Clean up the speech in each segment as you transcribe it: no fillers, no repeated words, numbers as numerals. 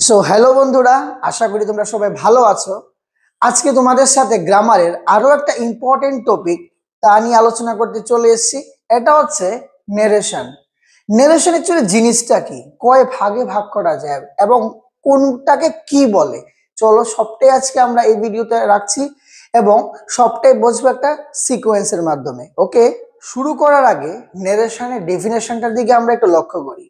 So hello বন্ধুরা, আশা করি তোমরা সবাই ভালো আছো। আজকে তোমাদের সাথে গ্রামারের আরো একটা ইম্পর্টেন্ট টপিক তা নিয়ে আলোচনা করতে চলে এসেছি। এটা হচ্ছে নেরেশন। নেরেশন অ্যাকচুয়ালি জিনিসটা কি, কয় ভাগে ভাগ করা যায় এবং কোনটাকে কি বলে, চলো সবটাই আজকে আমরা এই ভিডিওতে রাখছি এবং সবটাই বুঝবো একটা সিকোয়েন্সের মাধ্যমে। ওকে, শুরু করার আগে নেরেশনের ডেফিনেশনটার দিকে আমরা একটু লক্ষ্য করি।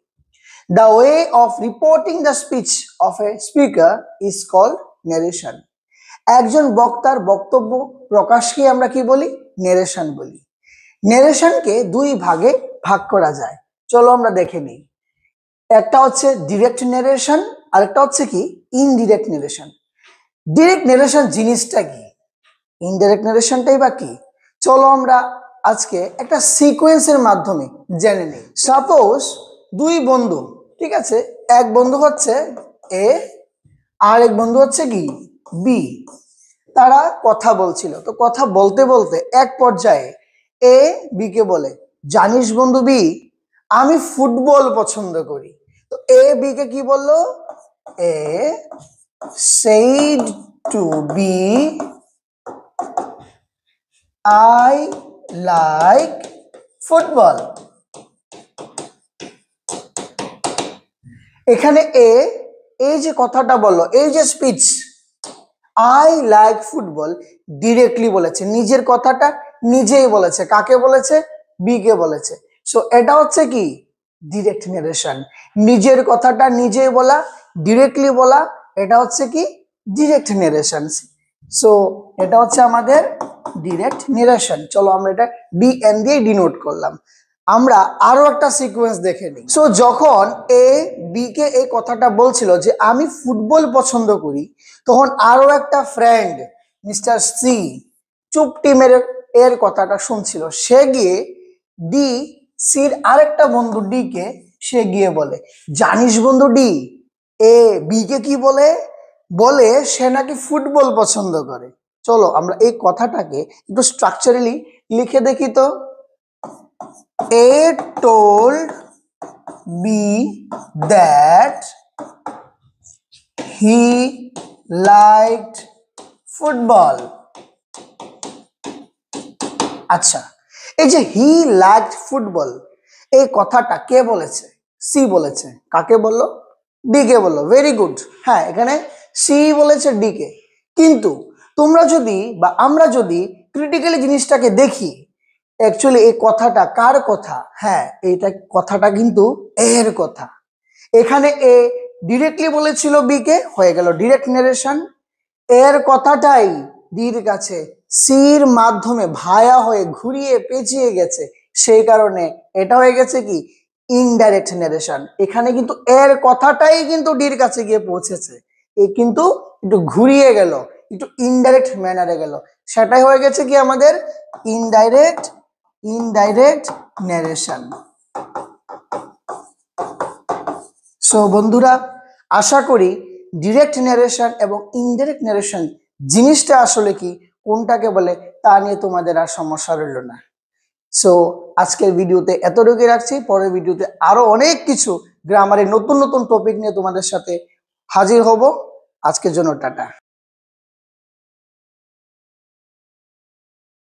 The way of reporting the speech of a speaker is called narration. একজন বক্তার বক্তব্য প্রকাশকে আমরা কি বলি? নেরেশন বলি। নেরেশনকে দুই ভাগে ভাগ করা যায়, চলো আমরা দেখে নিই। একটা হচ্ছে ডিরেক্ট নেরেশন, আর একটা হচ্ছে কি ইনডিরেক্ট নেরেশন। ডিরেক্ট নেরেশন জিনিসটা কি, ইনডিরেক্ট নেরেশনটাই বা কি, চলো আমরা আজকে একটা সিকোয়েন্সের মাধ্যমে জেনে নিই। সাপোজ দুই বন্ধু, ঠিক আছে, এক বন্ধু হচ্ছে এ আর এক বন্ধু হচ্ছে কি বি। তারা কথা বলছিল, তো কথা বলতে বলতে এক পর্যায়ে এ বি কে বলে, জানিস বন্ধু বি, আমি ফুটবল পছন্দ করি। তো এ বি কে কি বললো? A said to B, I like football. এখানে এই যে কথাটা বললো, এই যে speech I like football directly বলেছে, নিজের কথাটা নিজেই বলেছে। কাকে বলেছে? বি কে বলেছে। সো এটা হচ্ছে কি ডিরেক্ট নেরেশন, নিজের কথাটা নিজেই বলা, ডিরেক্টলি বলা, এটা হচ্ছে কি ডিরেক্ট নেরেশন। সো এটা হচ্ছে আমাদের ডিরেক্ট নেরেশন। চলো আমরা এটা ডিএন দিয়ে ডিনোট করলাম। আমরা আরো একটা সিকোয়েন্স দেখে নিই। সো যখন এ বি কে এই কথাটা বলছিল যে আমি ফুটবল পছন্দ করি, তখন আরো একটা ফ্রেন্ড মিস্টার সি চুপটি মেরে এর কথাটা শুনছিল। সে গিয়ে ডি সির আরেকটা বন্ধু ডি কে সে গিয়ে বলে, জানিস বন্ধু ডি, এ বি কে কি বলে? বলে সে নাকি ফুটবল পছন্দ করে। চলো আমরা এই কথাটাকে একটু স্ট্রাকচারালি লিখে দেখি তো। A told B that he liked football. আচ্ছা, এই যে হি লাইকড ফুটবল, এই কথাটা কে বলেছে? সি বলেছে। কাকে বললো? ডি কে বললো। Very good. হ্যাঁ, এখানে সি বলেছে ডি কে। কিন্তু তোমরা যদি বা আমরা যদি ক্রিটিক্যালি জিনিসটাকে দেখি, অ্যাকচুয়ালি এই কথাটা কার কথা? হ্যাঁ, এইটা কথাটা কিন্তু এর কথা। এখানে এ ডিরেক্টলি বলেছিল বি কে, হয়ে গেল ডিরেক্ট নারেশন। এর কথাটাই ডির কাছে সির মাধ্যমে ভায়া হয়ে ঘুরিয়ে পেঁচিয়ে গেছে, সেই কারণে এটা হয়ে গেছে কি ইনডাইরেক্ট নারেশন। এখানে কিন্তু এর কথাটাই কিন্তু ডির কাছে গিয়ে পৌঁছেছে, এ কিন্তু একটু ঘুরিয়ে গেল, একটু ইনডাইরেক্ট ম্যানারে গেল, সেটাই হয়ে গেছে কি আমাদের ইনডাইরেক্ট নারেশন। সো বন্ধুরা, আশা করি ডিরেক্ট নারেশন এবং ইনডাইরেক্ট নারেশন জিনিসটা আসলে কি, কোনটাকে বলে, তা নিয়ে তোমাদের আর সমস্যা রইল না। সো আজকের ভিডিওতে এতটুকুই রাখছি। পরের ভিডিওতে আরো অনেক কিছু গ্রামারের নতুন নতুন টপিক নিয়ে তোমাদের সাথে হাজির হব। আজকের জন্য টাটা।